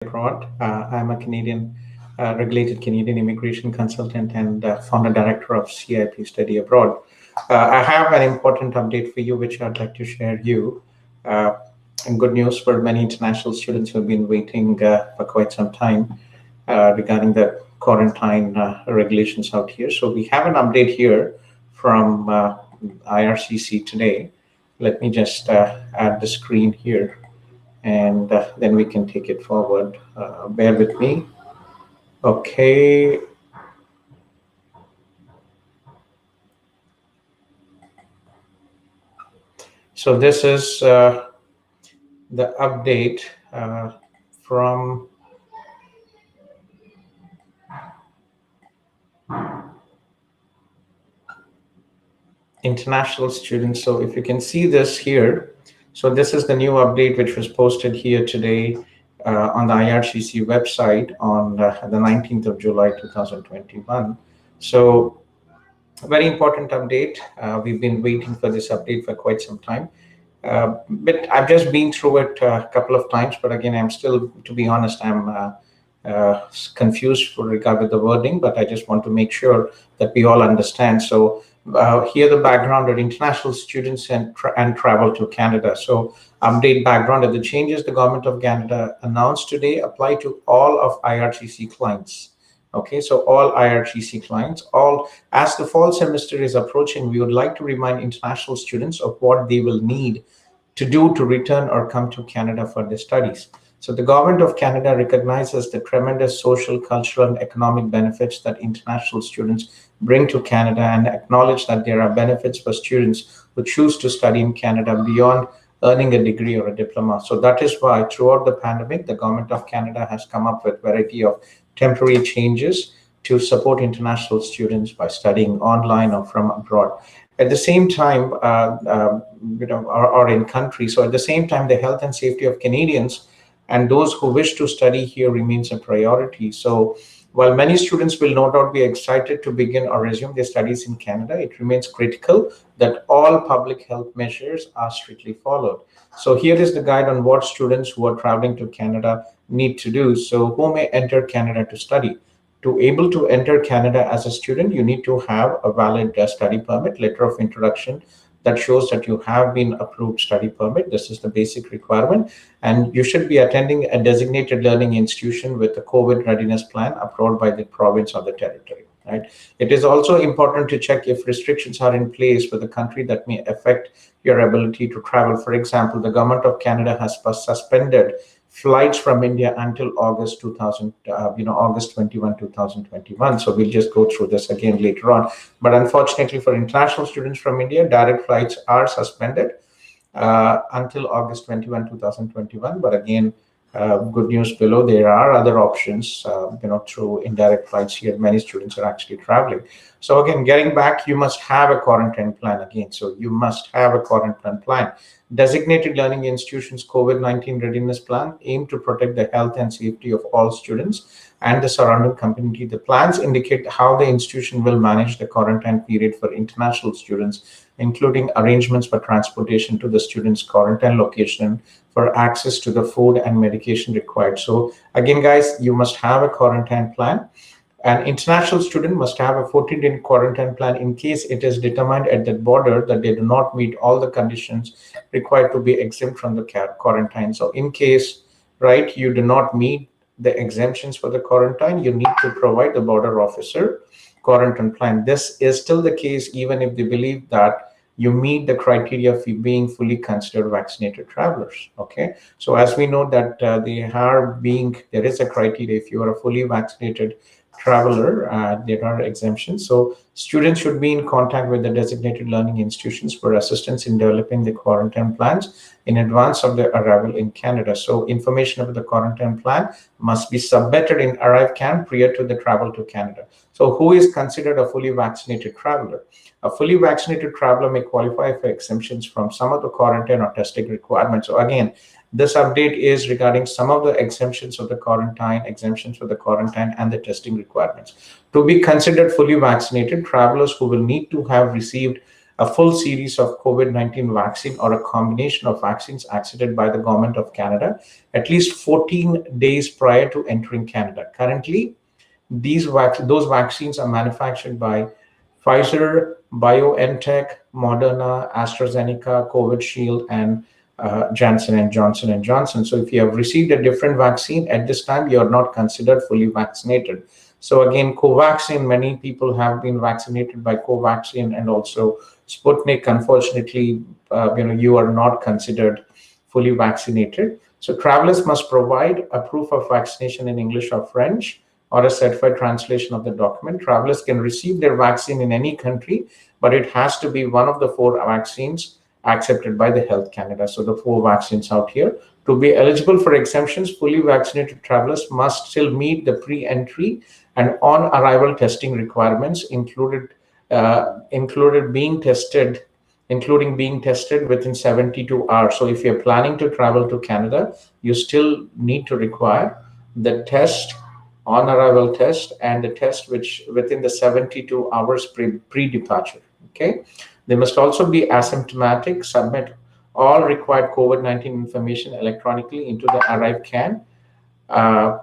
abroad. I'm a Canadian, regulated Canadian immigration consultant and founder director of CIP Study Abroad. I have an important update for you, which I'd like to share you. Uh, and good news for many international students who have been waiting for quite some time regarding the quarantine regulations out here. So we have an update here from IRCC today. Let me just add the screen here, and then we can take it forward. Bear with me. Okay. So this is the update from international students. So if you can see this here, so this is the new update which was posted here today on the IRCC website on the 19th of July 2021. So a very important update. We've been waiting for this update for quite some time. But I've just been through it a couple of times, but again, I'm still, to be honest, I'm confused with the wording, but I just want to make sure that we all understand. So here the background are international students and travel to Canada. So update background of the changes the government of Canada announced today apply to all of IRCC clients. Okay, so all IRCC clients, as the fall semester is approaching, we would like to remind international students of what they will need to do to return or come to Canada for their studies. So the government of Canada recognizes the tremendous social, cultural, and economic benefits that international students bring to Canada and acknowledge that there are benefits for students who choose to study in Canada beyond earning a degree or a diploma. So that is why throughout the pandemic, the government of Canada has come up with a variety of temporary changes to support international students by studying online or from abroad. At the same time, or in country. So at the same time, the health and safety of Canadians and those who wish to study here remains a priority. So while many students will no doubt be excited to begin or resume their studies in Canada, it remains critical that all public health measures are strictly followed. So here is the guide on what students who are traveling to Canada need to do. So who may enter Canada to study? To able to enter Canada as a student, you need to have a valid study permit, letter of introduction, that shows that you have been approved study permit. This is the basic requirement. And you should be attending a designated learning institution with a COVID readiness plan approved by the province or the territory, right? It is also important to check if restrictions are in place for the country that may affect your ability to travel. For example, the government of Canada has suspended flights from India until August 21, 2021. So we'll just go through this again later on. But unfortunately for international students from India, direct flights are suspended until August 21, 2021. But again, good news below, there are other options, through indirect flights here. Many students are actually traveling. So again, getting back, you must have a quarantine plan again. So you must have a quarantine plan. Designated learning institutions COVID-19 readiness plan aim to protect the health and safety of all students and the surrounding community. The plans indicate how the institution will manage the quarantine period for international students, including arrangements for transportation to the student's quarantine location, for access to the food and medication required. So again, guys, you must have a quarantine plan. An international student must have a 14-day quarantine plan in case it is determined at the border that they do not meet all the conditions required to be exempt from the quarantine. So in case, right, you do not meet the exemptions for the quarantine, you need to provide the border officer quarantine plan. This is still the case even if they believe that you meet the criteria of being fully considered vaccinated travelers. Okay, so as we know that there is a criteria. If you are a fully vaccinated traveler, there are exemptions. So students should be in contact with the designated learning institutions for assistance in developing the quarantine plans in advance of their arrival in Canada. So information about the quarantine plan must be submitted in ArriveCan prior to the travel to Canada. So who is considered a fully vaccinated traveler? A fully vaccinated traveler may qualify for exemptions from some of the quarantine or testing requirements. So again, this update is regarding some of the exemptions of the quarantine, exemptions for the quarantine and the testing requirements. To be considered fully vaccinated, travelers who will need to have received a full series of COVID-19 vaccine or a combination of vaccines accepted by the government of Canada at least 14 days prior to entering Canada. Currently, those vaccines are manufactured by Pfizer, BioNTech, Moderna, AstraZeneca, Covishield, and Johnson and Johnson. So if you have received a different vaccine at this time, you are not considered fully vaccinated. So again, Covaxin, many people have been vaccinated by Covaxin and also Sputnik. Unfortunately, you are not considered fully vaccinated. So travelers must provide a proof of vaccination in English or French, or a certified translation of the document. Travelers can receive their vaccine in any country, but it has to be one of the 4 vaccines accepted by the Health Canada. So the 4 vaccines out here. To be eligible for exemptions, fully vaccinated travelers must still meet the pre-entry and on-arrival testing requirements, including being tested within 72 hours. So if you're planning to travel to Canada, you still need to require the test, on-arrival test, and the test which within the 72 hours pre-departure. Okay, they must also be asymptomatic, submit all required COVID-19 information electronically into the ArriveCAN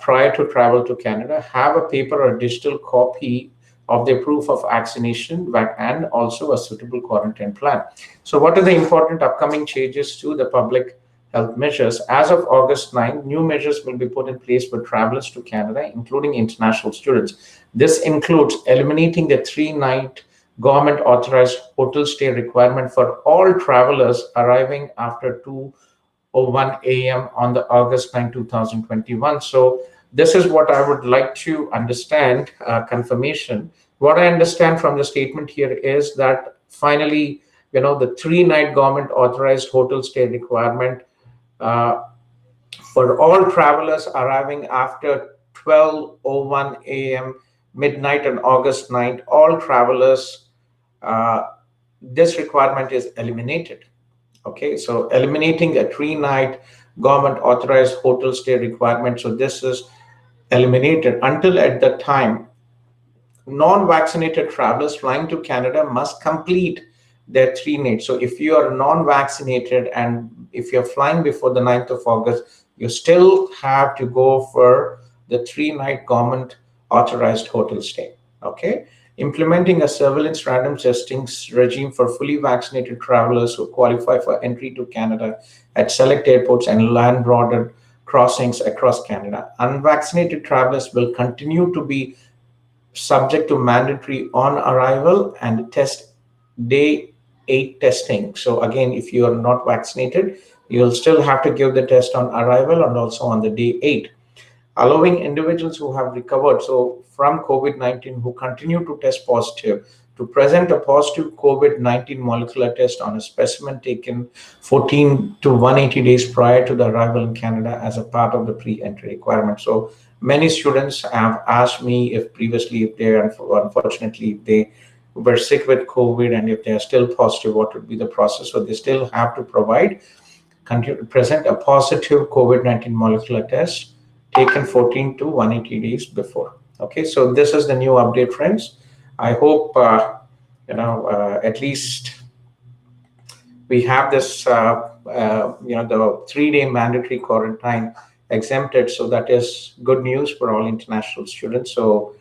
prior to travel to Canada, have a paper or digital copy of their proof of vaccination, and also a suitable quarantine plan. So what are the important upcoming changes to the public health measures? As of August 9, new measures will be put in place for travelers to Canada, including international students. This includes eliminating the 3-night government authorized hotel stay requirement for all travelers arriving after 2:01 a.m. on the August 9, 2021. So this is what I would like to understand, confirmation. What I understand from the statement here is that finally, the 3-night government authorized hotel stay requirement for all travelers arriving after 12:01 a.m. midnight on August 9th, all travelers, this requirement is eliminated. Okay, so eliminating a 3-night government authorized hotel stay requirement. So this is eliminated until at the time non-vaccinated travelers flying to Canada must complete their 3 nights. So if you are non-vaccinated and if you're flying before the 9th of August, you still have to go for the 3-night government authorized hotel stay. Okay, implementing a surveillance random testing regime for fully vaccinated travelers who qualify for entry to Canada at select airports and land border crossings across Canada. Unvaccinated travelers will continue to be subject to mandatory on arrival and test day 8 testing. So again, if you are not vaccinated, you'll still have to give the test on arrival and also on the day 8. Allowing individuals who have recovered from COVID-19 who continue to test positive to present a positive COVID-19 molecular test on a specimen taken 14 to 180 days prior to the arrival in Canada as a part of the pre-entry requirement. So many students have asked me if previously, if they unfortunately if they were sick with COVID and if they are still positive, what would be the process? So they still have to present a positive COVID-19 molecular test taken 14 to 180 days before. Okay, so this is the new update, friends. I hope at least we have this the 3-day mandatory quarantine exempted. So that is good news for all international students. So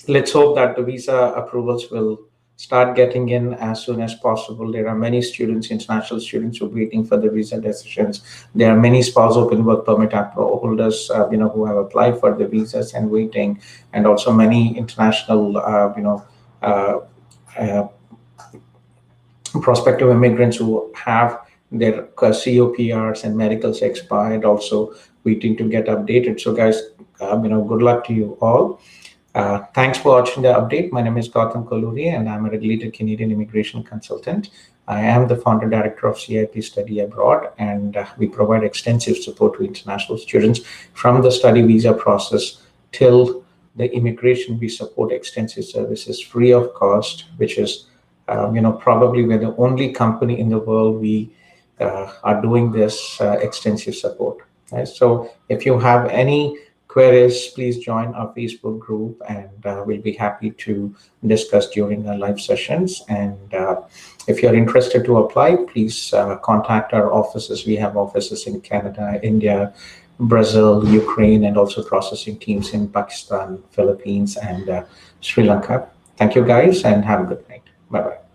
let's hope that the visa approvals will start getting in as soon as possible. There are many students, international students, who are waiting for the visa decisions. There are many spouse open work permit holders, who have applied for the visas and waiting, and also many international, prospective immigrants who have their COPRs and medicals expired, also waiting to get updated. So guys, good luck to you all. Thanks for watching the update. My name is Gautham KOLLURI and I'm a regulated Canadian immigration consultant. I am the founder director of CIP Study Abroad, and we provide extensive support to international students from the study visa process till the immigration. We support extensive services free of cost, which is, probably we're the only company in the world we are doing this extensive support. Right? So if you have any queries, please join our Facebook group, and we'll be happy to discuss during our live sessions. And if you're interested to apply, please contact our offices. We have offices in Canada, India, Brazil, Ukraine, and also processing teams in Pakistan, Philippines, and Sri Lanka. Thank you, guys, and have a good night. Bye-bye.